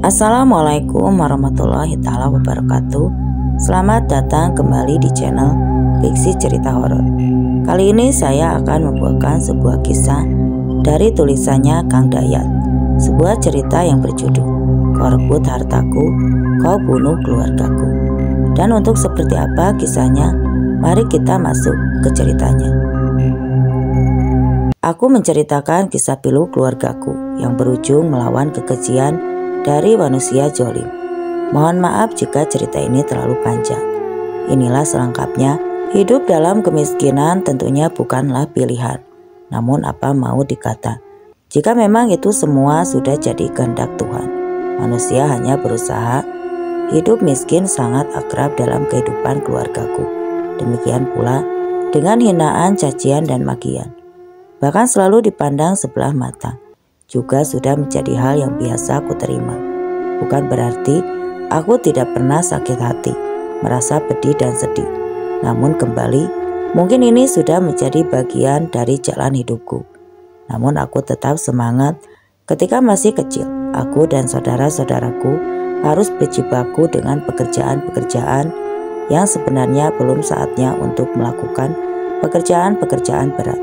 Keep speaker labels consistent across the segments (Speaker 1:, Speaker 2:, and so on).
Speaker 1: Assalamualaikum warahmatullahi taala wabarakatuh. Selamat datang kembali di channel Fiksi Cerita Horor. Kali ini saya akan membawakan sebuah kisah dari tulisannya Kang Dayat. Sebuah cerita yang berjudul Kau rebut hartaku, kau bunuh keluargaku. Dan untuk seperti apa kisahnya, mari kita masuk ke ceritanya. Aku menceritakan kisah pilu keluargaku yang berujung melawan kekejian dari manusia zolim. Mohon maaf jika cerita ini terlalu panjang. Inilah selengkapnya. Hidup dalam kemiskinan tentunya bukanlah pilihan. Namun apa mau dikata, jika memang itu semua sudah jadi kehendak Tuhan, manusia hanya berusaha. Hidup miskin sangat akrab dalam kehidupan keluargaku. Demikian pula dengan hinaan, cacian, dan makian. Bahkan selalu dipandang sebelah mata juga sudah menjadi hal yang biasa aku terima. Bukan berarti aku tidak pernah sakit hati, merasa pedih dan sedih. Namun kembali, mungkin ini sudah menjadi bagian dari jalan hidupku. Namun aku tetap semangat. Ketika masih kecil, aku dan saudara-saudaraku harus berjibaku dengan pekerjaan-pekerjaan yang sebenarnya belum saatnya untuk melakukan pekerjaan-pekerjaan berat.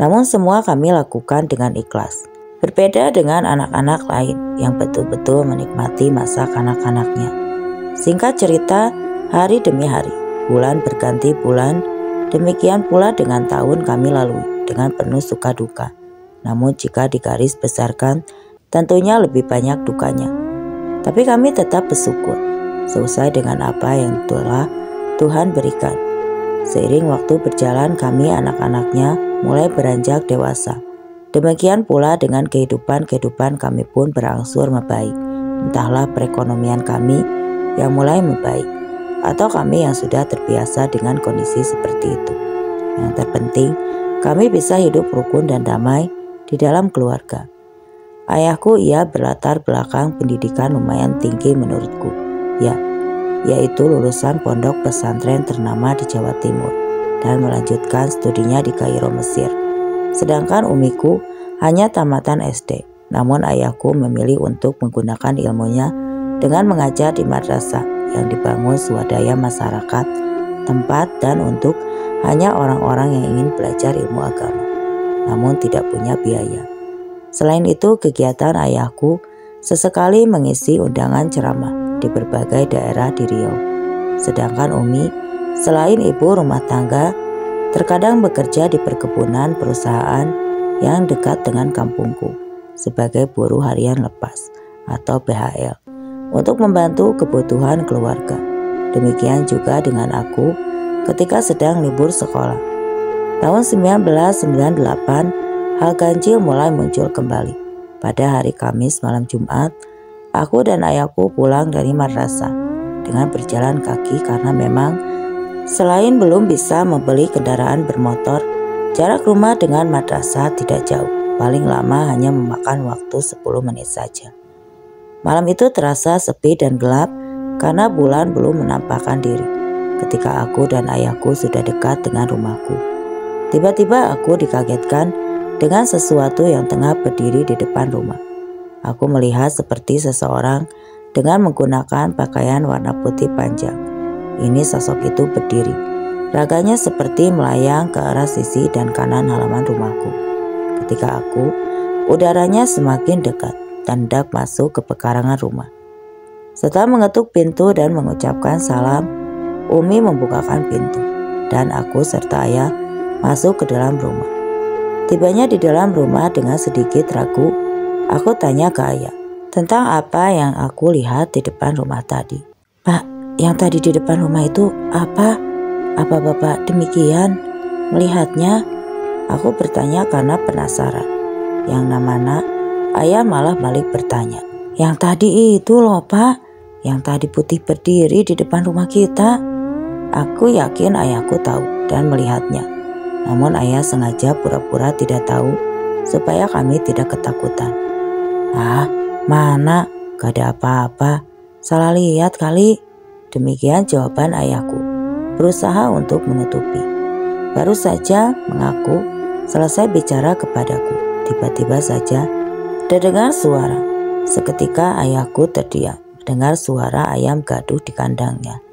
Speaker 1: Namun semua kami lakukan dengan ikhlas. Berbeda dengan anak-anak lain yang betul-betul menikmati masa kanak-kanaknya. Singkat cerita, hari demi hari, bulan berganti bulan, demikian pula dengan tahun kami lalui dengan penuh suka duka. Namun jika digaris besarkan, tentunya lebih banyak dukanya. Tapi kami tetap bersyukur, sesuai dengan apa yang telah Tuhan berikan. Seiring waktu berjalan, kami anak-anaknya mulai beranjak dewasa. Demikian pula dengan kehidupan kami pun berangsur membaik. Entahlah perekonomian kami yang mulai membaik, atau kami yang sudah terbiasa dengan kondisi seperti itu. Yang terpenting, kami bisa hidup rukun dan damai di dalam keluarga. Ayahku ia berlatar belakang pendidikan lumayan tinggi menurutku. Yaitu lulusan pondok pesantren ternama di Jawa Timur dan melanjutkan studinya di Kairo, Mesir. Sedangkan umiku hanya tamatan SD, namun ayahku memilih untuk menggunakan ilmunya dengan mengajar di madrasah yang dibangun swadaya masyarakat tempat dan untuk hanya orang-orang yang ingin belajar ilmu agama, namun tidak punya biaya. Selain itu, kegiatan ayahku sesekali mengisi undangan ceramah di berbagai daerah di Riau. Sedangkan Umi, selain ibu rumah tangga, terkadang bekerja di perkebunan perusahaan yang dekat dengan kampungku sebagai buruh harian lepas atau BHL untuk membantu kebutuhan keluarga. Demikian juga dengan aku ketika sedang libur sekolah. Tahun 1998, hal ganjil mulai muncul kembali. Pada hari Kamis malam Jumat, aku dan ayahku pulang dari madrasah dengan berjalan kaki karena memang selain belum bisa membeli kendaraan bermotor, jarak rumah dengan madrasah tidak jauh, paling lama hanya memakan waktu 10 menit saja. Malam itu terasa sepi dan gelap karena bulan belum menampakkan diri. Ketika aku dan ayahku sudah dekat dengan rumahku, tiba-tiba aku dikagetkan dengan sesuatu yang tengah berdiri di depan rumah. Aku melihat seperti seseorang dengan menggunakan pakaian warna putih panjang. Ini sosok itu berdiri, raganya seperti melayang ke arah sisi dan kanan halaman rumahku. Ketika udaranya semakin dekat dan hendak masuk ke pekarangan rumah. Setelah mengetuk pintu dan mengucapkan salam, Umi membukakan pintu dan aku serta ayah masuk ke dalam rumah. Tibanya di dalam rumah dengan sedikit ragu, aku tanya ke ayah tentang apa yang aku lihat di depan rumah tadi. Pak, yang tadi di depan rumah itu apa? Apa Bapak demikian melihatnya? Aku bertanya karena penasaran. Yang namanya ayah malah balik bertanya. Yang tadi itu loh Pak, yang tadi putih berdiri di depan rumah kita. Aku yakin ayahku tahu dan melihatnya. Namun ayah sengaja pura-pura tidak tahu supaya kami tidak ketakutan. Ah, mana? Gak ada apa-apa. Salah lihat kali. Demikian jawaban ayahku, berusaha untuk menutupi. Baru saja mengaku selesai bicara kepadaku, tiba-tiba saja terdengar suara, Seketika ayahku terdiam mendengar suara ayam gaduh di kandangnya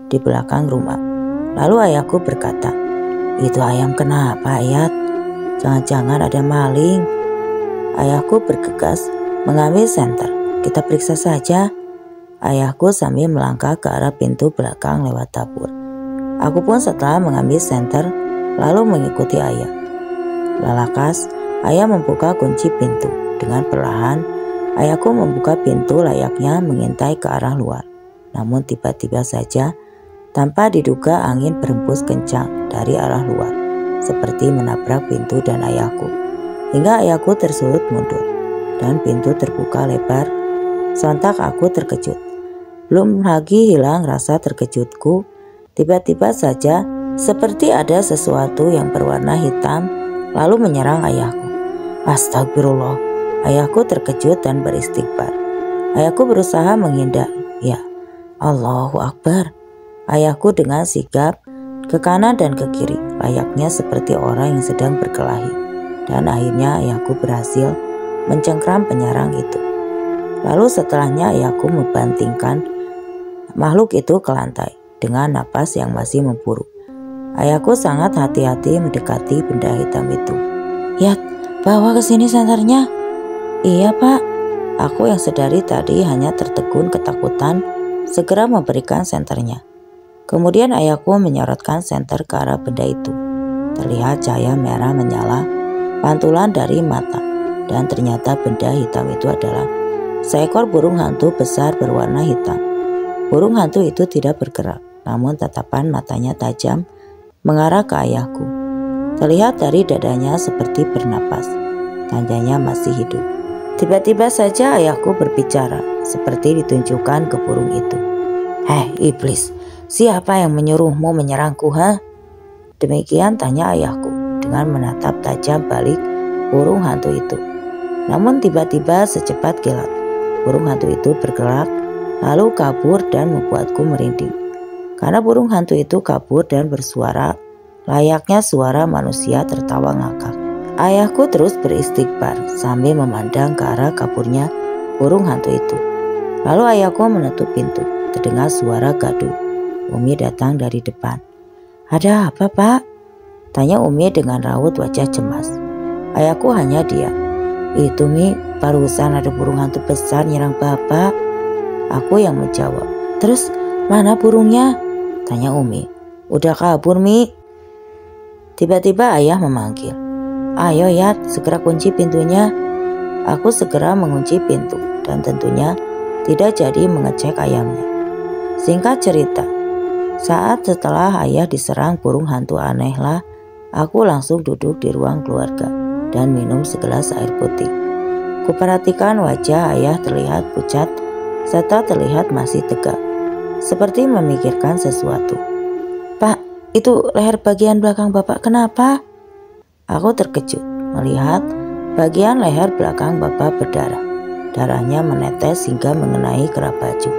Speaker 1: di belakang rumah. Lalu ayahku berkata, "Itu ayam kenapa, Ayat? Jangan-jangan ada maling." Ayahku bergegas mengambil senter. "Kita periksa saja." Ayahku sambil melangkah ke arah pintu belakang lewat dapur. Aku pun setelah mengambil senter lalu mengikuti ayah. Lalakas, ayah membuka kunci pintu. Dengan perlahan, ayahku membuka pintu layaknya mengintai ke arah luar. Namun tiba-tiba saja, tanpa diduga angin berhembus kencang dari arah luar, seperti menabrak pintu dan ayahku. Hingga ayahku tersulut mundur, dan pintu terbuka lebar. Sontak aku terkejut. Belum lagi hilang rasa terkejutku, tiba-tiba saja seperti ada sesuatu yang berwarna hitam lalu menyerang ayahku. Astagfirullah, ayahku terkejut dan beristighfar. Ayahku berusaha menghindar. Ya, Allahu Akbar. Ayahku dengan sigap ke kanan dan ke kiri, layaknya seperti orang yang sedang berkelahi. Dan akhirnya ayahku berhasil mencengkram penyerang itu. Lalu setelahnya ayahku membantingkan makhluk itu ke lantai dengan napas yang masih memburuk. Ayahku sangat hati-hati mendekati benda hitam itu. "Yat, bawa ke sini senternya." "Iya, Pak." Aku yang sedari tadi hanya tertegun ketakutan segera memberikan senternya. Kemudian ayahku menyorotkan senter ke arah benda itu. Terlihat cahaya merah menyala pantulan dari mata, dan ternyata benda hitam itu adalah seekor burung hantu besar berwarna hitam. Burung hantu itu tidak bergerak, namun tatapan matanya tajam mengarah ke ayahku. Terlihat dari dadanya seperti bernapas, tandanya masih hidup. Tiba-tiba saja ayahku berbicara, seperti ditunjukkan ke burung itu. "Hei iblis, siapa yang menyuruhmu menyerangku, ha?" Demikian tanya ayahku dengan menatap tajam balik burung hantu itu. Namun tiba-tiba secepat kilat, burung hantu itu bergerak lalu kabur dan membuatku merinding. Karena burung hantu itu kabur dan bersuara layaknya suara manusia tertawa ngakak. Ayahku terus beristighfar sambil memandang ke arah kaburnya burung hantu itu. Lalu ayahku menutup pintu. Terdengar suara gaduh. Umi datang dari depan. "Ada apa, Pak?" tanya Umi dengan raut wajah cemas. Ayahku hanya diam. "Itu Mi, barusan ada burung hantu besar nyerang Bapak." Aku yang menjawab. "Terus mana burungnya?" tanya Umi. "Udah kabur, Mi." Tiba-tiba ayah memanggil. "Ayo Yat, segera kunci pintunya." Aku segera mengunci pintu dan tentunya tidak jadi mengecek ayamnya. Singkat cerita, saat setelah ayah diserang burung hantu aneh lah, aku langsung duduk di ruang keluarga dan minum segelas air putih. Kuperhatikan wajah ayah terlihat pucat serta terlihat masih tegak, seperti memikirkan sesuatu. "Pak, itu leher bagian belakang Bapak kenapa?" Aku terkejut melihat bagian leher belakang Bapak berdarah. Darahnya menetes hingga mengenai kerah baju.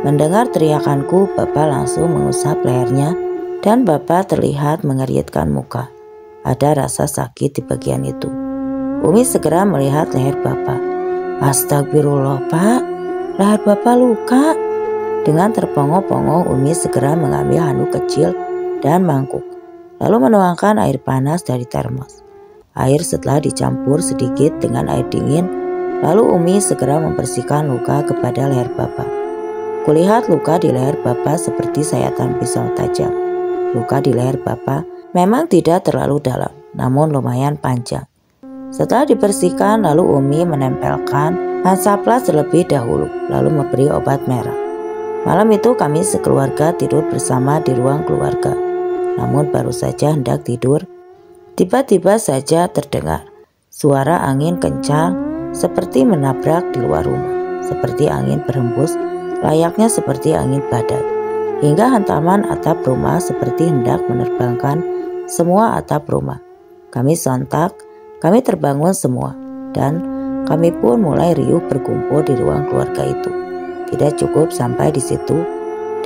Speaker 1: Mendengar teriakanku, Bapak langsung mengusap lehernya dan Bapak terlihat mengeritkan muka. Ada rasa sakit di bagian itu. Umi segera melihat leher Bapak. "Astagfirullah, Pak, leher Bapak luka." Dengan terpongok-pongok, Umi segera mengambil handuk kecil dan mangkuk, lalu menuangkan air panas dari termos. Air setelah dicampur sedikit dengan air dingin, lalu Umi segera membersihkan luka kepada leher Bapak. Kulihat luka di leher Bapak seperti sayatan pisau tajam. Luka di leher Bapak memang tidak terlalu dalam, namun lumayan panjang. Setelah dibersihkan, lalu Umi menempelkan Hansaplast terlebih dahulu, lalu memberi obat merah. Malam itu kami sekeluarga tidur bersama di ruang keluarga. Namun baru saja hendak tidur, tiba-tiba saja terdengar suara angin kencang seperti menabrak di luar rumah, seperti angin berhembus layaknya seperti angin badai, hingga hantaman atap rumah seperti hendak menerbangkan semua atap rumah. Kami terbangun semua, dan kami pun mulai riuh berkumpul di ruang keluarga itu. Tidak cukup sampai di situ,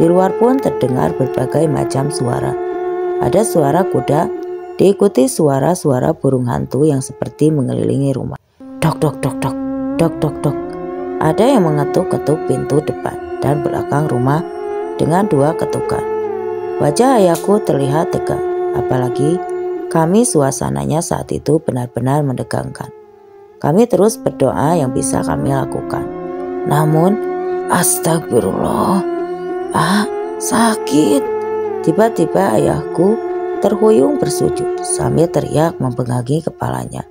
Speaker 1: di luar pun terdengar berbagai macam suara. Ada suara kuda, diikuti suara-suara burung hantu yang seperti mengelilingi rumah. Dok dok dok dok, dok dok dok. Ada yang mengetuk-ketuk pintu depan dan belakang rumah dengan 2 ketukan. Wajah ayahku terlihat tegang, apalagi suasananya saat itu benar-benar menegangkan. Kami terus berdoa yang bisa kami lakukan. Namun, astagfirullah, sakit. Tiba-tiba ayahku terhuyung bersujud sambil teriak membengangi kepalanya.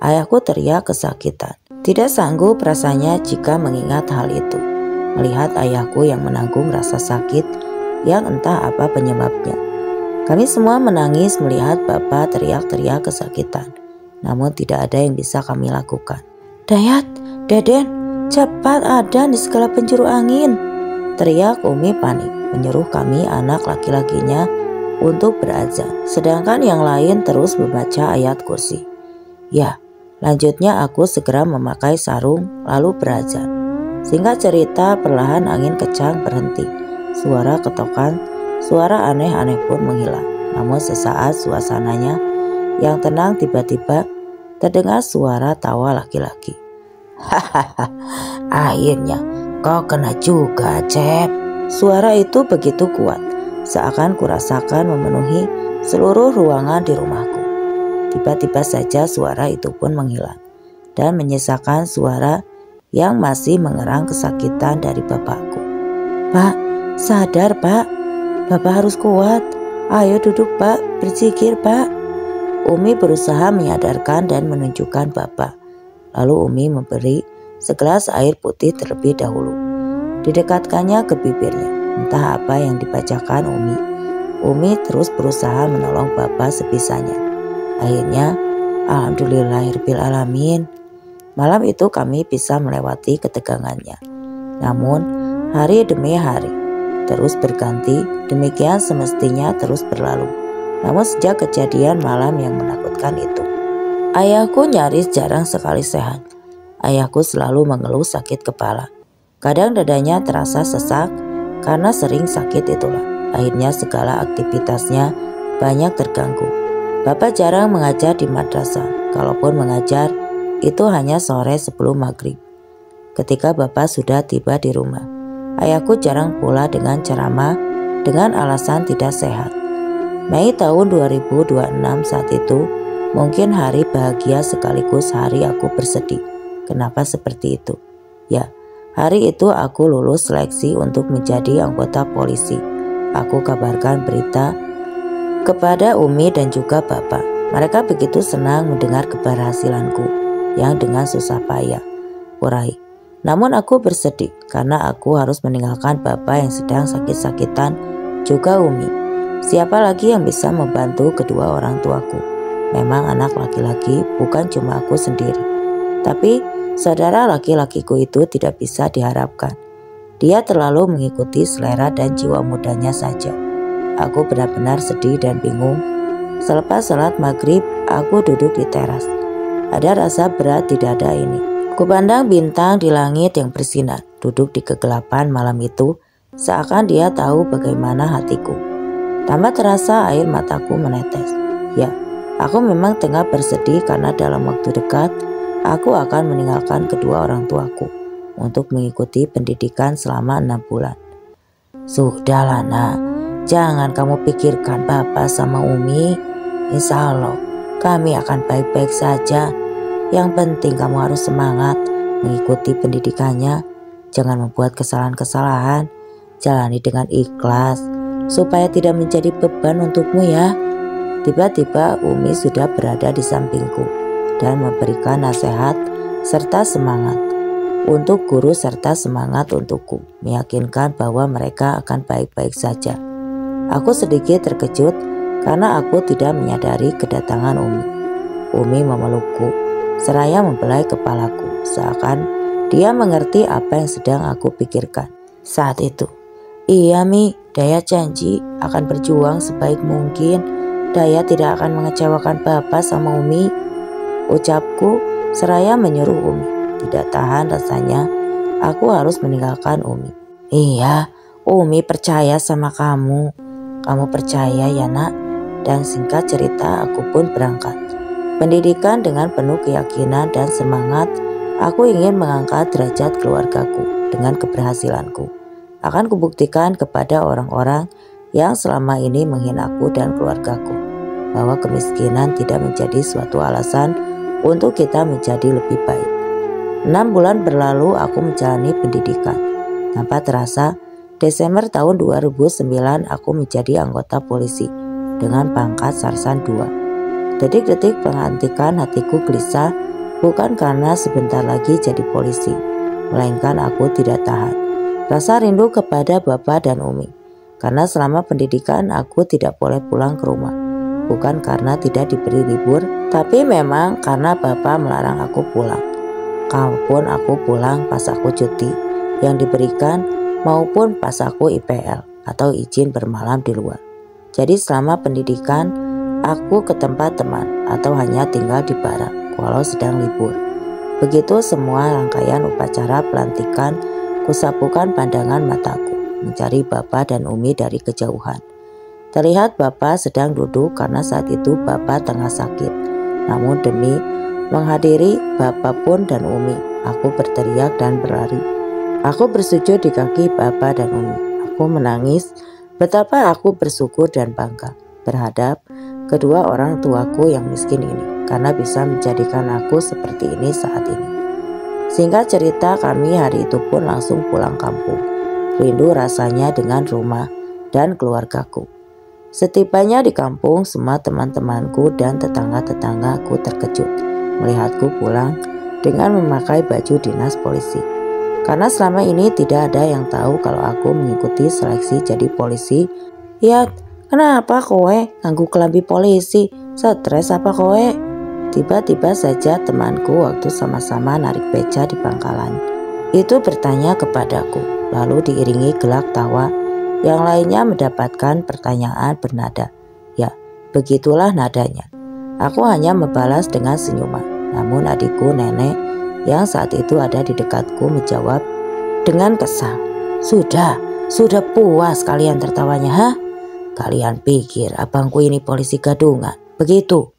Speaker 1: Ayahku teriak kesakitan. Tidak sanggup rasanya jika mengingat hal itu. Melihat ayahku yang menanggung rasa sakit yang entah apa penyebabnya. Kami semua menangis melihat Bapak teriak-teriak kesakitan. Namun tidak ada yang bisa kami lakukan. Dayat, Deden, cepat adan di segala penjuru angin. Teriak Umi panik, menyuruh kami anak laki-lakinya untuk berazan. Sedangkan yang lain terus membaca ayat kursi. Ya, lanjutnya aku segera memakai sarung lalu berazan. Singkat cerita, perlahan angin kencang berhenti. Suara ketokan, suara aneh-aneh pun menghilang. Namun sesaat suasananya yang tenang tiba-tiba terdengar suara tawa laki-laki. Hahaha, akhirnya kau kena juga, Cep. Suara itu begitu kuat, seakan kurasakan memenuhi seluruh ruangan di rumahku. Tiba-tiba saja suara itu pun menghilang dan menyisakan suara yang masih mengerang kesakitan dari bapakku. Pak, sadar Pak, Bapak harus kuat. Ayo duduk Pak, berzikir Pak. Umi berusaha menyadarkan dan menunjukkan Bapak. Lalu Umi memberi segelas air putih terlebih dahulu. Didekatkannya ke bibirnya. Entah apa yang dibacakan Umi. Umi terus berusaha menolong Bapak sebisanya. Akhirnya, alhamdulillahirabbil alamin. Malam itu kami bisa melewati ketegangannya. Namun, hari demi hari terus berganti, demikian semestinya terus berlalu. Namun sejak kejadian malam yang menakutkan itu, ayahku nyaris jarang sekali sehat. Ayahku selalu mengeluh sakit kepala. Kadang dadanya terasa sesak karena sering sakit itulah. Akhirnya segala aktivitasnya banyak terganggu. Bapak jarang mengajar di madrasah. Kalaupun mengajar, itu hanya sore sebelum maghrib. Ketika Bapak sudah tiba di rumah, ayahku jarang pula dengan ceramah dengan alasan tidak sehat. Mei tahun 2026 saat itu mungkin hari bahagia sekaligus hari aku bersedih. Kenapa seperti itu? Ya, hari itu aku lulus seleksi untuk menjadi anggota polisi. Aku kabarkan berita kepada Umi dan juga Bapak. Mereka begitu senang mendengar keberhasilanku yang dengan susah payah kurai. Namun aku bersedih karena aku harus meninggalkan Bapak yang sedang sakit-sakitan, juga Umi. Siapa lagi yang bisa membantu kedua orang tuaku? Memang anak laki-laki bukan cuma aku sendiri. Tapi saudara laki-lakiku itu tidak bisa diharapkan. Dia terlalu mengikuti selera dan jiwa mudanya saja. Aku benar-benar sedih dan bingung. Selepas salat maghrib, aku duduk di teras. Ada rasa berat di dada ini. Kupandang bintang di langit yang bersinar, duduk di kegelapan malam itu, seakan dia tahu bagaimana hatiku. Tambah terasa air mataku menetes. Ya, aku memang tengah bersedih karena dalam waktu dekat, aku akan meninggalkan kedua orang tuaku untuk mengikuti pendidikan selama 6 bulan. Sudahlah nak, jangan kamu pikirkan Bapak sama Umi. Insya Allah, kami akan baik-baik saja. Yang penting kamu harus semangat mengikuti pendidikannya. Jangan membuat kesalahan-kesalahan. Jalani dengan ikhlas supaya tidak menjadi beban untukmu ya. Tiba-tiba Umi sudah berada di sampingku dan memberikan nasihat serta semangat untuk guru serta semangat untukku, meyakinkan bahwa mereka akan baik-baik saja. Aku sedikit terkejut karena aku tidak menyadari kedatangan Umi. Umi memelukku seraya membelai kepalaku, seakan dia mengerti apa yang sedang aku pikirkan saat itu. Iya Mi, Daya janji akan berjuang sebaik mungkin. Daya tidak akan mengecewakan Bapak sama Umi, ucapku seraya menyuruh Umi. Tidak tahan rasanya aku harus meninggalkan Umi. Iya, Umi percaya sama kamu. Kamu percaya ya nak? Dan singkat cerita aku pun berangkat. Pendidikan dengan penuh keyakinan dan semangat Aku ingin mengangkat derajat keluargaku dengan keberhasilanku. Akan kubuktikan kepada orang-orang yang selama ini menghinaku dan keluargaku bahwa kemiskinan tidak menjadi suatu alasan untuk kita menjadi lebih baik. 6 bulan berlalu aku menjalani pendidikan. Tanpa terasa, Desember tahun 2009 aku menjadi anggota polisi dengan pangkat Sarsan II. Detik-detik pelantikan hatiku gelisah, bukan karena sebentar lagi jadi polisi, melainkan aku tidak tahan rasa rindu kepada Bapak dan Umi. Karena selama pendidikan aku tidak boleh pulang ke rumah. Bukan karena tidak diberi libur, tapi memang karena Bapak melarang aku pulang. Kalaupun aku pulang pas aku cuti yang diberikan maupun pas aku IPL atau izin bermalam di luar. Jadi selama pendidikan aku ke tempat teman atau hanya tinggal di barak walau sedang libur. Begitu semua rangkaian upacara pelantikan, kusapukan pandangan mataku mencari Bapak dan Umi dari kejauhan. Terlihat Bapak sedang duduk karena saat itu Bapak tengah sakit. Namun demi menghadiri Bapak pun dan Umi, aku berteriak dan berlari. Aku bersujud di kaki Bapak dan Umi. Aku menangis betapa aku bersyukur dan bangga terhadap kedua orang tuaku yang miskin ini karena bisa menjadikan aku seperti ini saat ini. Singkat cerita, kami hari itu pun langsung pulang kampung. Rindu rasanya dengan rumah dan keluargaku. Setibanya di kampung, semua teman-temanku dan tetangga-tetanggaku terkejut melihatku pulang dengan memakai baju dinas polisi. Karena selama ini tidak ada yang tahu kalau aku mengikuti seleksi jadi polisi. Ya, kenapa kowe nganggu kelambi polisi? Stres apa kowe? Tiba-tiba saja temanku waktu sama-sama narik beca di pangkalan itu bertanya kepadaku, lalu diiringi gelak tawa. Yang lainnya mendapatkan pertanyaan bernada, ya begitulah nadanya. Aku hanya membalas dengan senyuman. Namun adikku Nenek yang saat itu ada di dekatku menjawab dengan kesal, Sudah puas kalian tertawanya, hah? Kalian pikir abangku ini polisi gadungan, begitu?"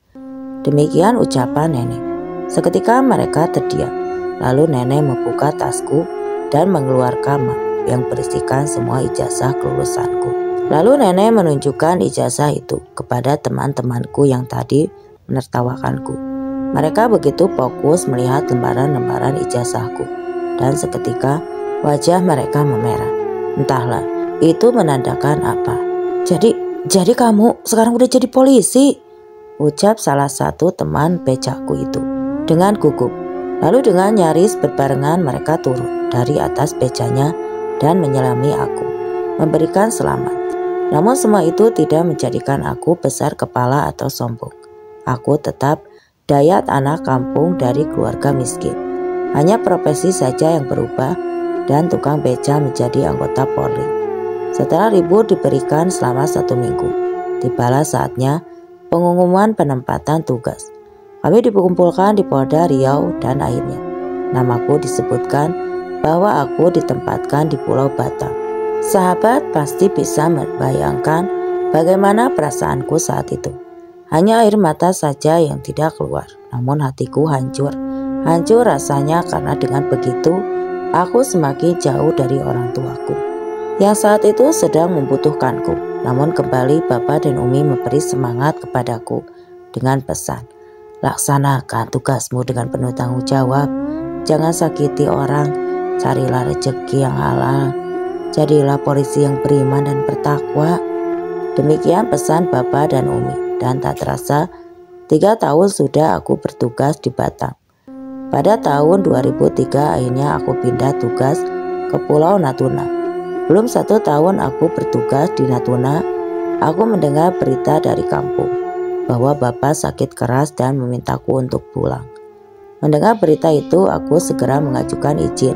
Speaker 1: Demikian ucapan Nenek. Seketika mereka terdiam. Lalu Nenek membuka tasku dan mengeluarkan map yang berisikan semua ijazah kelulusanku. Lalu Nenek menunjukkan ijazah itu kepada teman-temanku yang tadi menertawakanku. Mereka begitu fokus melihat lembaran-lembaran ijazahku, dan seketika wajah mereka memerah. Entahlah itu menandakan apa. Jadi kamu sekarang udah jadi polisi?" ucap salah satu teman becakku itu dengan gugup. Lalu dengan nyaris berbarengan mereka turun dari atas becanya dan menyelami aku, memberikan selamat. Namun semua itu tidak menjadikan aku besar kepala atau sombong. Aku tetap dayat anak kampung dari keluarga miskin. Hanya profesi saja yang berubah dan tukang beca menjadi anggota Polri. Setelah libur diberikan selama 1 minggu, tibalah saatnya pengumuman penempatan tugas. Kami dikumpulkan di Polda Riau dan akhirnya namaku disebutkan bahwa aku ditempatkan di Pulau Batam. Sahabat pasti bisa membayangkan bagaimana perasaanku saat itu. Hanya air mata saja yang tidak keluar, namun hatiku hancur. Hancur rasanya karena dengan begitu aku semakin jauh dari orang tuaku yang saat itu sedang membutuhkanku. Namun kembali Bapak dan Umi memberi semangat kepadaku dengan pesan, "Laksanakan tugasmu dengan penuh tanggung jawab. Jangan sakiti orang. Carilah rezeki yang halal. Jadilah polisi yang beriman dan bertakwa." Demikian pesan Bapak dan Umi. Dan tak terasa 3 tahun sudah aku bertugas di Batam. Pada tahun 2003 akhirnya aku pindah tugas ke Pulau Natuna. Belum 1 tahun aku bertugas di Natuna, aku mendengar berita dari kampung bahwa Bapak sakit keras dan memintaku untuk pulang. Mendengar berita itu, aku segera mengajukan izin.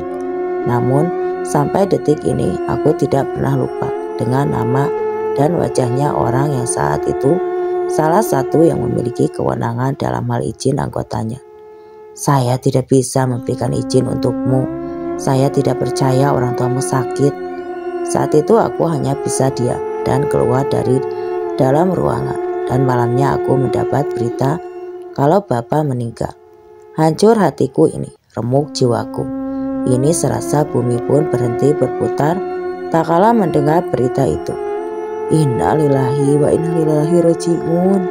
Speaker 1: Namun sampai detik ini aku tidak pernah lupa dengan nama dan wajahnya orang yang saat itu salah satu yang memiliki kewenangan dalam hal izin anggotanya. "Saya tidak bisa memberikan izin untukmu. Saya tidak percaya orang tuamu sakit." Saat itu aku hanya bisa diam dan keluar dari dalam ruangan, dan malamnya aku mendapat berita kalau Bapak meninggal. Hancur hatiku ini. remuk jiwaku. Ini serasa bumi pun berhenti berputar tak kala mendengar berita itu. Innalillahi wa inna ilaihi raji'un.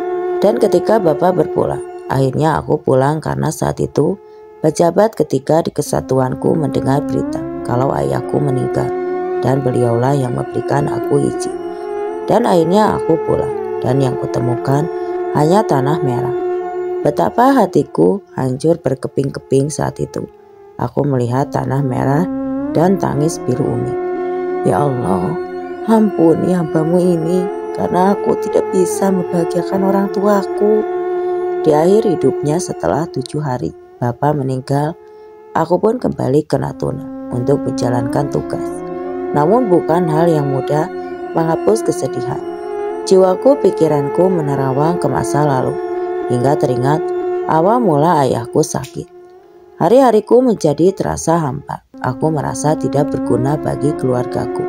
Speaker 1: Dan ketika bapak berpulang, akhirnya aku pulang karena saat itu pejabat ketika di kesatuanku mendengar berita kalau ayahku meninggal dan beliaulah yang memberikan aku izin. Dan akhirnya aku pulang dan yang kutemukan hanya tanah merah. Betapa hatiku hancur berkeping-keping saat itu. Aku melihat tanah merah dan tangis biru Umi. Ya Allah, ampuni hambamu ini karena aku tidak bisa membahagiakan orang tuaku. Di akhir hidupnya setelah 7 hari Bapak meninggal, aku pun kembali ke Natuna untuk menjalankan tugas. Namun bukan hal yang mudah menghapus kesedihan. Jiwaku, pikiranku menerawang ke masa lalu hingga teringat awal mula ayahku sakit. Hari-hariku menjadi terasa hampa. Aku merasa tidak berguna bagi keluargaku.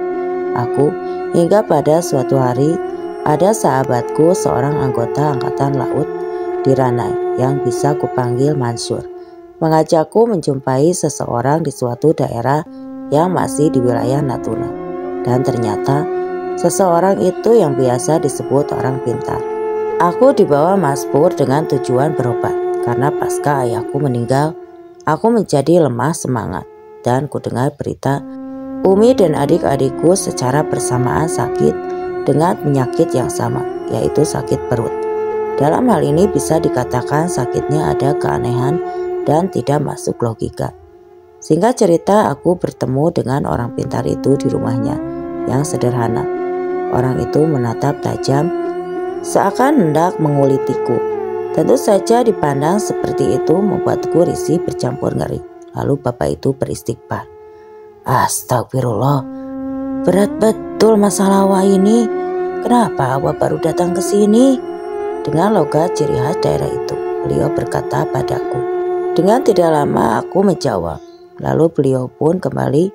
Speaker 1: Aku hingga pada suatu hari ada sahabatku seorang anggota angkatan laut di Ranai yang bisa kupanggil Mansur, mengajakku menjumpai seseorang di suatu daerah yang masih di wilayah Natuna. Dan ternyata seseorang itu yang biasa disebut orang pintar. Aku dibawa Mas Pur dengan tujuan berobat karena pasca ayahku meninggal, aku menjadi lemah semangat dan kudengar berita Umi dan adik-adikku secara bersamaan sakit dengan penyakit yang sama, yaitu sakit perut. Dalam hal ini bisa dikatakan sakitnya ada keanehan dan tidak masuk logika. Singkat cerita, aku bertemu dengan orang pintar itu di rumahnya yang sederhana. Orang itu menatap tajam seakan hendak mengulitiku. Tentu saja dipandang seperti itu membuatku risih bercampur ngeri. Lalu bapak itu beristighfar. Astagfirullah, berat betul masalah awak ini. Kenapa awak baru datang ke sini? Dengan logat ciri khas daerah itu, beliau berkata padaku. Dengan tidak lama aku menjawab. Lalu beliau pun kembali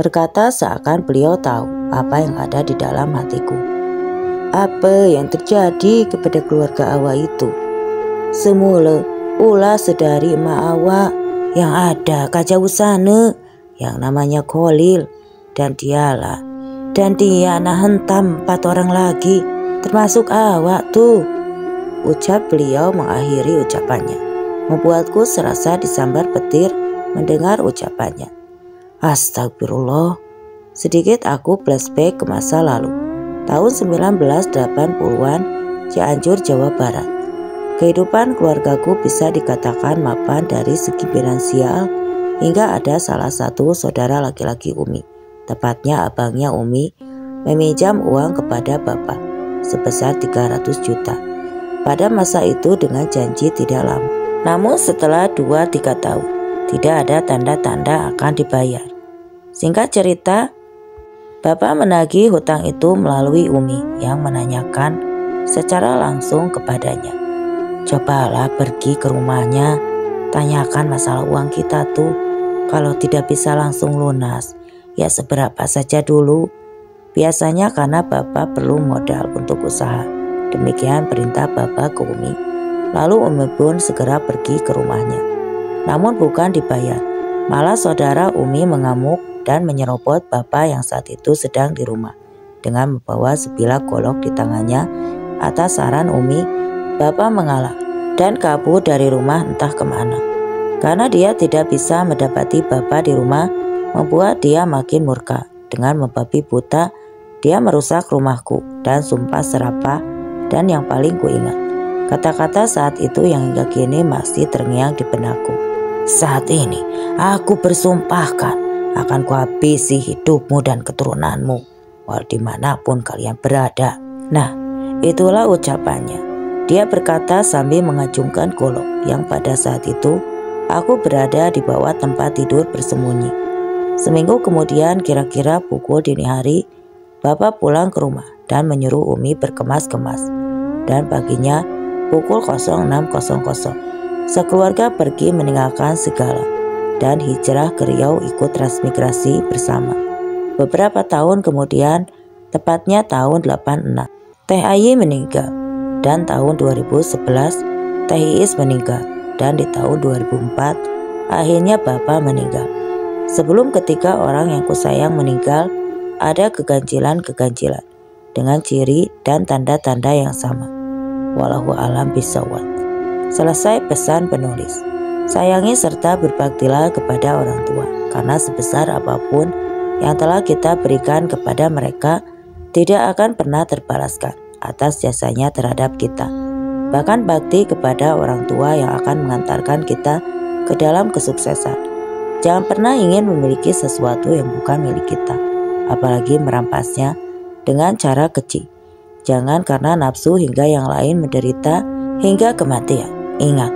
Speaker 1: berkata seakan beliau tahu apa yang ada di dalam hatiku. Apa yang terjadi kepada keluarga awak itu? Semula ulah sedari emak awak yang ada kacau sana yang namanya Kholil, dan dia anak hentam 4 orang lagi termasuk awak tuh. Ucap beliau mengakhiri ucapannya, membuatku serasa disambar petir mendengar ucapannya. Astagfirullah. Sedikit aku flashback ke masa lalu, tahun 1980-an, Cianjur, Jawa Barat. Kehidupan keluargaku bisa dikatakan mapan dari segi finansial, hingga ada salah satu saudara laki-laki Umi, tepatnya abangnya Umi, meminjam uang kepada bapak sebesar 300 juta. Pada masa itu dengan janji tidak lama. Namun setelah 2-3 tahun, tidak ada tanda-tanda akan dibayar. Singkat cerita, bapak menagih hutang itu melalui Umi yang menanyakan secara langsung kepadanya. Cobalah pergi ke rumahnya, tanyakan masalah uang kita tuh. Kalau tidak bisa langsung lunas, ya seberapa saja dulu. Biasanya karena bapak perlu modal untuk usaha. Demikian perintah bapak ke Umi. Lalu Umi pun segera pergi ke rumahnya. Namun bukan dibayar. Malah saudara Umi mengamuk dan menyerobot bapak yang saat itu sedang di rumah. Dengan membawa sebilah golok di tangannya. Atas saran Umi, bapak mengalah dan kabur dari rumah entah kemana. Karena dia tidak bisa mendapati bapak di rumah, membuat dia makin murka. Dengan membabi buta, dia merusak rumahku dan sumpah serapah. Dan yang paling kuingat, kata-kata saat itu yang hingga kini masih terngiang di benakku. Saat ini aku bersumpahkan akan kuhabisi hidupmu dan keturunanmu, walau dimanapun kalian berada. Nah, itulah ucapannya. Dia berkata sambil mengacungkan golok yang pada saat itu aku berada di bawah tempat tidur bersembunyi. Seminggu kemudian, kira-kira pukul dini hari, bapak pulang ke rumah dan menyuruh Umi berkemas-kemas. Dan paginya pukul 06.00, sekeluarga pergi meninggalkan segala dan hijrah ke Riau ikut transmigrasi bersama. Beberapa tahun kemudian, tepatnya tahun 86, Teh Ayi meninggal. Dan tahun 2011, Teh Iis meninggal. Dan di tahun 2004, Akhirnya Bapak meninggal. Sebelum ketiga orang yang kusayang meninggal, ada keganjilan-keganjilan dengan ciri dan tanda-tanda yang sama. Wallahu a'lam bishawab. Selesai pesan penulis. Sayangi serta berbaktilah kepada orang tua, karena sebesar apapun yang telah kita berikan kepada mereka tidak akan pernah terbalaskan atas jasanya terhadap kita. Bahkan bakti kepada orang tua yang akan mengantarkan kita ke dalam kesuksesan. Jangan pernah ingin memiliki sesuatu yang bukan milik kita, apalagi merampasnya dengan cara keji. Jangan karena nafsu hingga yang lain menderita hingga kematian. Ingat,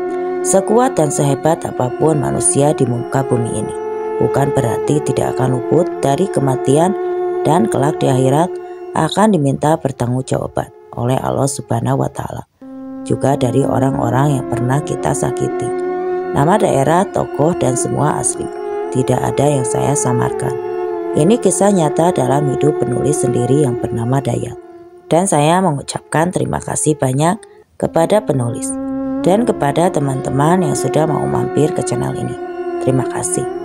Speaker 1: sekuat dan sehebat apapun manusia di muka bumi ini, bukan berarti tidak akan luput dari kematian dan kelak di akhirat akan diminta pertanggungjawaban oleh Allah Subhanahu wa Ta'ala, juga dari orang-orang yang pernah kita sakiti. Nama daerah, tokoh, dan semua asli. Tidak ada yang saya samarkan. Ini kisah nyata dalam hidup penulis sendiri yang bernama Dayat. Dan saya mengucapkan terima kasih banyak kepada penulis dan kepada teman-teman yang sudah mau mampir ke channel ini. Terima kasih.